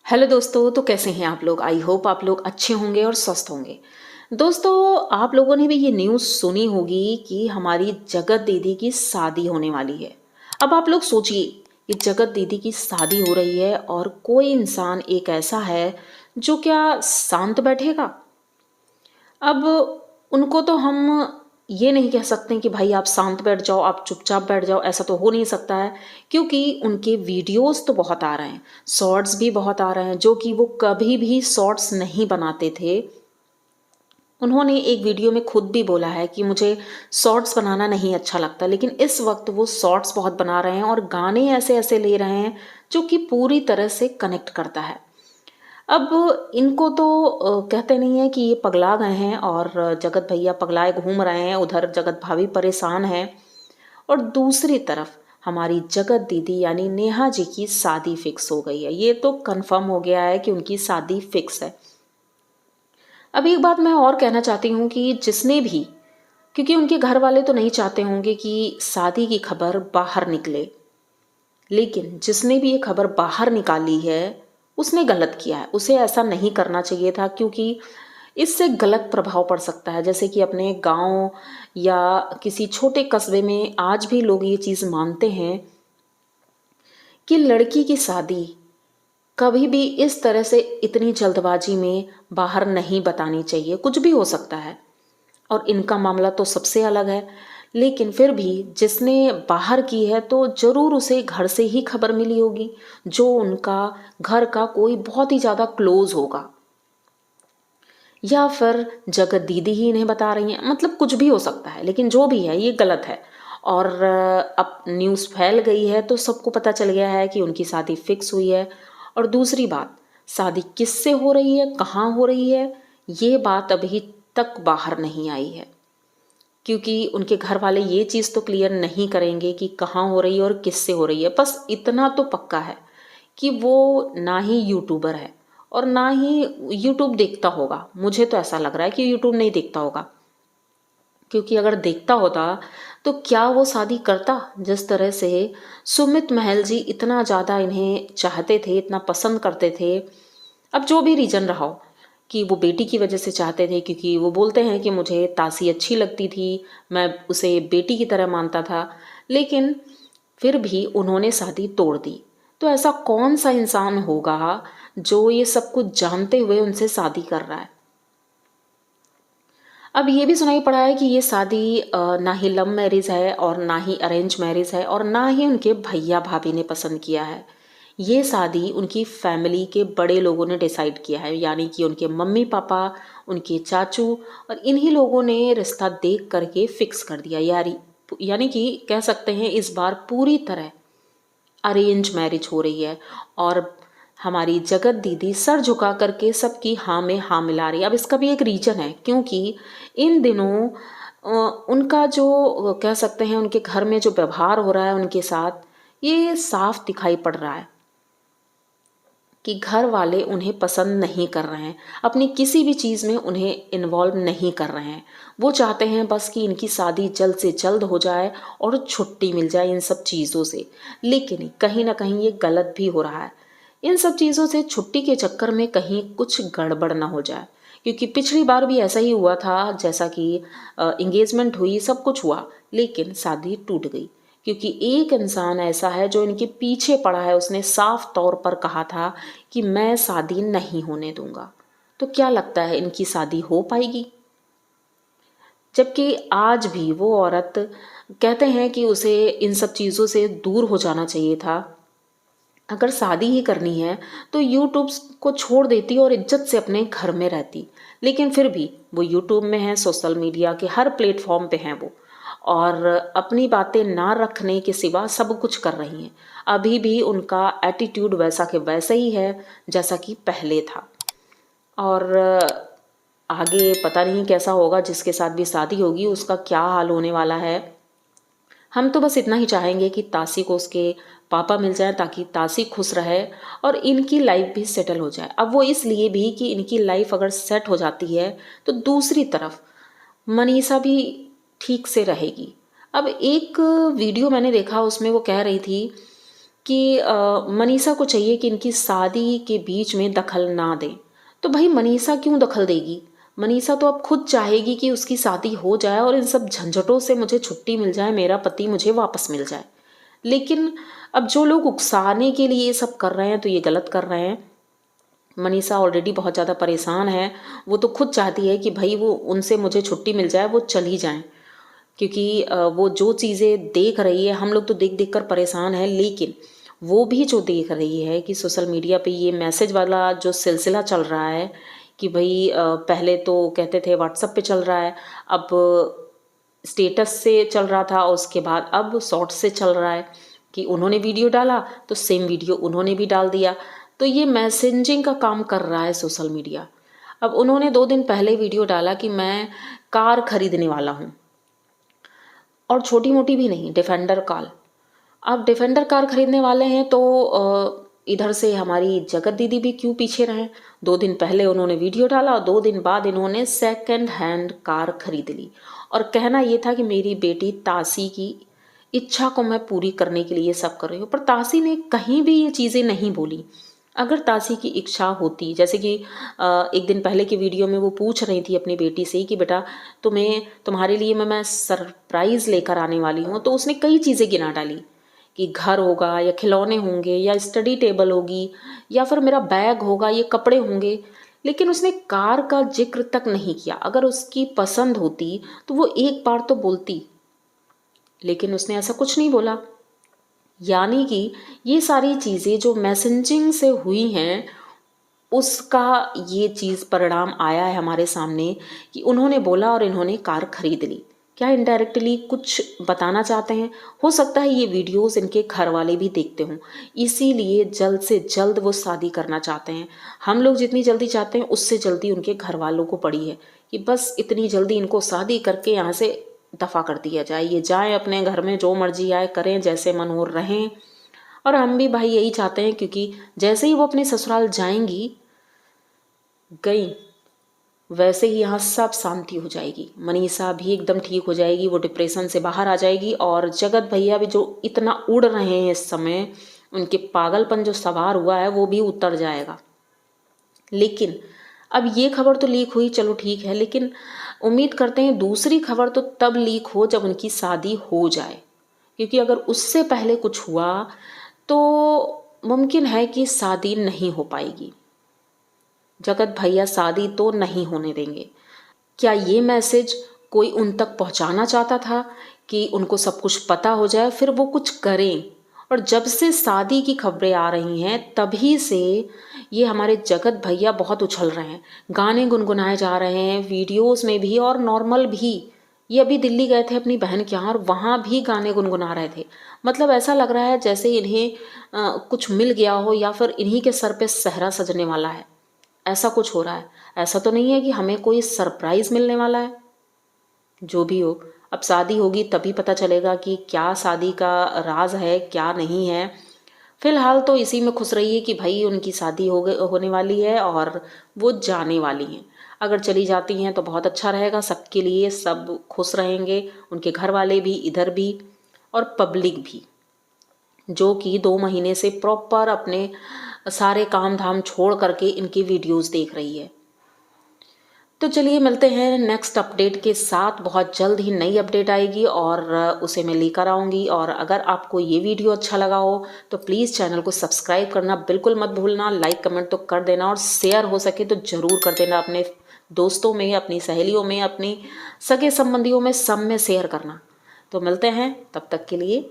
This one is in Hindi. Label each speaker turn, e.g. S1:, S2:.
S1: हेलो दोस्तों, तो कैसे हैं आप लोग। आई होप आप लोग अच्छे होंगे और स्वस्थ होंगे। दोस्तों, आप लोगों ने भी ये न्यूज़ सुनी होगी कि हमारी जगत दीदी की शादी होने वाली है। अब आप लोग सोचिए कि जगत दीदी की शादी हो रही है और कोई इंसान एक ऐसा है जो क्या शांत बैठेगा। अब उनको तो हम ये नहीं कह सकते कि भाई आप शांत बैठ जाओ, आप चुपचाप बैठ जाओ, ऐसा तो हो नहीं सकता है। क्योंकि उनके वीडियोस तो बहुत आ रहे हैं, शॉर्ट्स भी बहुत आ रहे हैं, जो कि वो कभी भी शॉर्ट्स नहीं बनाते थे। उन्होंने एक वीडियो में खुद भी बोला है कि मुझे शॉर्ट्स बनाना नहीं अच्छा लगता, लेकिन इस वक्त वो शॉर्ट्स बहुत बना रहे हैं और गाने ऐसे ऐसे ले रहे हैं जो कि पूरी तरह से कनेक्ट करता है। अब इनको तो कहते नहीं है कि ये पगला गए हैं और जगत भैया पगलाए घूम रहे हैं, उधर जगत भाभी परेशान है। और दूसरी तरफ हमारी जगत दीदी यानी नेहा जी की शादी फिक्स हो गई है। ये तो कंफर्म हो गया है कि उनकी शादी फिक्स है। अब एक बात मैं और कहना चाहती हूँ कि जिसने भी, क्योंकि उनके घर वाले तो नहीं चाहते होंगे कि शादी की खबर बाहर निकले, लेकिन जिसने भी ये खबर बाहर निकाली है उसने गलत किया है। उसे ऐसा नहीं करना चाहिए था, क्योंकि इससे गलत प्रभाव पड़ सकता है। जैसे कि अपने गांव या किसी छोटे कस्बे में आज भी लोग ये चीज़ मानते हैं कि लड़की की शादी कभी भी इस तरह से इतनी जल्दबाजी में बाहर नहीं बतानी चाहिए। कुछ भी हो सकता है और इनका मामला तो सबसे अलग है। लेकिन फिर भी जिसने बाहर की है तो ज़रूर उसे घर से ही खबर मिली होगी, जो उनका घर का कोई बहुत ही ज़्यादा क्लोज होगा, या फिर जगत दीदी ही इन्हें बता रही हैं। मतलब कुछ भी हो सकता है, लेकिन जो भी है ये गलत है। और अब न्यूज़ फैल गई है तो सबको पता चल गया है कि उनकी शादी फिक्स हुई है। और दूसरी बात, शादी किससे हो रही है, कहाँ हो रही है, ये बात अभी तक बाहर नहीं आई है। क्योंकि उनके घर वाले ये चीज़ तो क्लियर नहीं करेंगे कि कहाँ हो रही है और किससे हो रही है। बस इतना तो पक्का है कि वो ना ही यूट्यूबर है और ना ही यूट्यूब देखता होगा। मुझे तो ऐसा लग रहा है कि यूट्यूब नहीं देखता होगा, क्योंकि अगर देखता होता तो क्या वो शादी करता। जिस तरह से सुमित महल जी इतना ज़्यादा इन्हें चाहते थे, इतना पसंद करते थे। अब जो भी रीज़न रहा हो कि वो बेटी की वजह से चाहते थे, क्योंकि वो बोलते हैं कि मुझे तासी अच्छी लगती थी, मैं उसे बेटी की तरह मानता था, लेकिन फिर भी उन्होंने शादी तोड़ दी। तो ऐसा कौन सा इंसान होगा जो ये सब कुछ जानते हुए उनसे शादी कर रहा है। अब ये भी सुनाई पड़ा है कि ये शादी ना ही लव मैरिज है और ना ही अरेंज मैरिज है और ना ही उनके भैया भाभी ने पसंद किया है। ये शादी उनकी फैमिली के बड़े लोगों ने डिसाइड किया है, यानी कि उनके मम्मी पापा, उनके चाचू, और इन्हीं लोगों ने रिश्ता देख करके फिक्स कर दिया। यानी कि कह सकते हैं इस बार पूरी तरह अरेंज मैरिज हो रही है। और हमारी जगत दीदी सर झुका करके सबकी हाँ में हाँ मिला रही है। अब इसका भी एक रीज़न है, क्योंकि इन दिनों उनका जो कह सकते हैं उनके घर में जो व्यवहार हो रहा है उनके साथ, ये साफ दिखाई पड़ रहा है कि घर वाले उन्हें पसंद नहीं कर रहे हैं, अपनी किसी भी चीज़ में उन्हें इन्वॉल्व नहीं कर रहे हैं। वो चाहते हैं बस कि इनकी शादी जल्द से जल्द हो जाए और छुट्टी मिल जाए इन सब चीज़ों से। लेकिन कहीं ना कहीं ये गलत भी हो रहा है। इन सब चीज़ों से छुट्टी के चक्कर में कहीं कुछ गड़बड़ ना हो जाए, क्योंकि पिछली बार भी ऐसा ही हुआ था। जैसा कि इंगेजमेंट हुई, सब कुछ हुआ, लेकिन शादी टूट गई, क्योंकि एक इंसान ऐसा है जो इनके पीछे पड़ा है। उसने साफ तौर पर कहा था कि मैं शादी नहीं होने दूंगा। तो क्या लगता है इनकी शादी हो पाएगी? जबकि आज भी वो औरत कहते हैं कि उसे इन सब चीज़ों से दूर हो जाना चाहिए था। अगर शादी ही करनी है तो यूट्यूब को छोड़ देती और इज्जत से अपने घर में रहती। लेकिन फिर भी वो यूट्यूब में है, सोशल मीडिया के हर प्लेटफॉर्म पे हैं वो, और अपनी बातें ना रखने के सिवा सब कुछ कर रही हैं। अभी भी उनका एटीट्यूड वैसा के वैसा ही है जैसा कि पहले था। और आगे पता नहीं कैसा होगा, जिसके साथ भी शादी होगी उसका क्या हाल होने वाला है। हम तो बस इतना ही चाहेंगे कि तासी को उसके पापा मिल जाए, ताकि तासी खुश रहे और इनकी लाइफ भी सेटल हो जाए। अब वो इसलिए भी कि इनकी लाइफ अगर सेट हो जाती है तो दूसरी तरफ मनीषा भी ठीक से रहेगी। अब एक वीडियो मैंने देखा, उसमें वो कह रही थी कि मनीषा को चाहिए कि इनकी शादी के बीच में दखल ना दें। तो भाई मनीषा क्यों दखल देगी? मनीषा तो अब खुद चाहेगी कि उसकी शादी हो जाए और इन सब झंझटों से मुझे छुट्टी मिल जाए, मेरा पति मुझे वापस मिल जाए। लेकिन अब जो लोग उकसाने के लिए ये सब कर रहे हैं तो ये गलत कर रहे हैं। मनीषा ऑलरेडी बहुत ज़्यादा परेशान है, वो तो खुद चाहती है कि भाई वो उनसे मुझे छुट्टी मिल जाए, वो चली जाएं, क्योंकि वो जो चीज़ें देख रही है, हम लोग तो देख देख कर परेशान है, लेकिन वो भी जो देख रही है कि सोशल मीडिया पे ये मैसेज वाला जो सिलसिला चल रहा है कि भाई पहले तो कहते थे व्हाट्सएप पे चल रहा है, अब स्टेटस से चल रहा था और उसके बाद अब शॉर्ट्स से चल रहा है कि उन्होंने वीडियो डाला तो सेम वीडियो उन्होंने भी डाल दिया। तो ये मैसेजिंग का काम कर रहा है सोशल मीडिया। अब उन्होंने 2 दिन पहले वीडियो डाला कि मैं कार खरीदने वाला हूँ, और छोटी मोटी भी नहीं, डिफेंडर कार। अब डिफेंडर कार खरीदने वाले हैं तो इधर से हमारी जगत दीदी भी क्यों पीछे रहें। 2 दिन पहले उन्होंने वीडियो डाला और 2 दिन बाद इन्होंने सेकंड हैंड कार खरीद ली, और कहना ये था कि मेरी बेटी तासी की इच्छा को मैं पूरी करने के लिए सब कर रही हूँ। पर तासी ने कहीं भी ये चीज़ें नहीं बोली। अगर तासी की इच्छा होती, जैसे कि एक दिन पहले की वीडियो में वो पूछ रही थी अपनी बेटी से कि बेटा तुम्हारे लिए मैं सरप्राइज़ लेकर आने वाली हूँ, तो उसने कई चीज़ें गिना डाली कि घर होगा या खिलौने होंगे या स्टडी टेबल होगी या फिर मेरा बैग होगा, ये कपड़े होंगे, लेकिन उसने कार का जिक्र तक नहीं किया। अगर उसकी पसंद होती तो वो एक बार तो बोलती, लेकिन उसने ऐसा कुछ नहीं बोला। यानी कि ये सारी चीज़ें जो मैसेजिंग से हुई हैं, उसका ये चीज़ परिणाम आया है हमारे सामने कि उन्होंने बोला और इन्होंने कार खरीद ली। क्या इनडायरेक्टली कुछ बताना चाहते हैं? हो सकता है ये वीडियोस इनके घर वाले भी देखते हों, इसीलिए जल्द से जल्द वो शादी करना चाहते हैं। हम लोग जितनी जल्दी चाहते हैं उससे जल्दी उनके घर वालों को पड़ी है कि बस इतनी जल्दी इनको शादी करके यहाँ से दफ़ा कर दिया जाए, ये जाएं अपने घर में, जो मर्जी आए करें, जैसे मन हो रहें। और हम भी भाई यही चाहते हैं, क्योंकि जैसे ही वो अपने ससुराल जाएंगी, गई, वैसे ही यहाँ सब शांति हो जाएगी। मनीषा भी एकदम ठीक हो जाएगी, वो डिप्रेशन से बाहर आ जाएगी, और जगत भैया भी जो इतना उड़ रहे हैं इस समय, उनके पागलपन जो सवार हुआ है वो भी उतर जाएगा। लेकिन अब ये खबर तो लीक हुई, चलो ठीक है, लेकिन उम्मीद करते हैं दूसरी खबर तो तब लीक हो जब उनकी शादी हो जाए, क्योंकि अगर उससे पहले कुछ हुआ तो मुमकिन है कि शादी नहीं हो पाएगी। जगत भैया शादी तो नहीं होने देंगे। क्या ये मैसेज कोई उन तक पहुंचाना चाहता था कि उनको सब कुछ पता हो जाए फिर वो कुछ करें? और जब से शादी की खबरें आ रही हैं तभी से ये हमारे जगत भैया बहुत उछल रहे हैं, गाने गुनगुनाए जा रहे हैं, वीडियोस में भी और नॉर्मल भी। ये अभी दिल्ली गए थे अपनी बहन के यहाँ और वहाँ भी गाने गुनगुना रहे थे। मतलब ऐसा लग रहा है जैसे इन्हें कुछ मिल गया हो या फिर इन्हीं के सर पे सहरा सजने वाला है, ऐसा कुछ हो रहा है। ऐसा तो नहीं है कि हमें कोई सरप्राइज़ मिलने वाला है। जो भी हो, अब शादी होगी तभी पता चलेगा कि क्या शादी का राज है, क्या नहीं है। फिलहाल तो इसी में खुश रहिए कि भाई उनकी शादी होने वाली है और वो जाने वाली हैं। अगर चली जाती हैं तो बहुत अच्छा रहेगा सबके लिए, सब खुश रहेंगे, उनके घर वाले भी, इधर भी और पब्लिक भी, जो कि 2 महीने से प्रॉपर अपने सारे काम धाम छोड़ करके इनकी वीडियोस देख रही है। तो चलिए मिलते हैं नेक्स्ट अपडेट के साथ। बहुत जल्द ही नई अपडेट आएगी और उसे मैं लेकर आऊँगी। और अगर आपको ये वीडियो अच्छा लगा हो तो प्लीज़ चैनल को सब्सक्राइब करना बिल्कुल मत भूलना, लाइक कमेंट तो कर देना और शेयर हो सके तो ज़रूर कर देना अपने दोस्तों में, अपनी सहेलियों में, अपनी सगे संबंधियों में, सब में शेयर करना। तो मिलते हैं, तब तक के लिए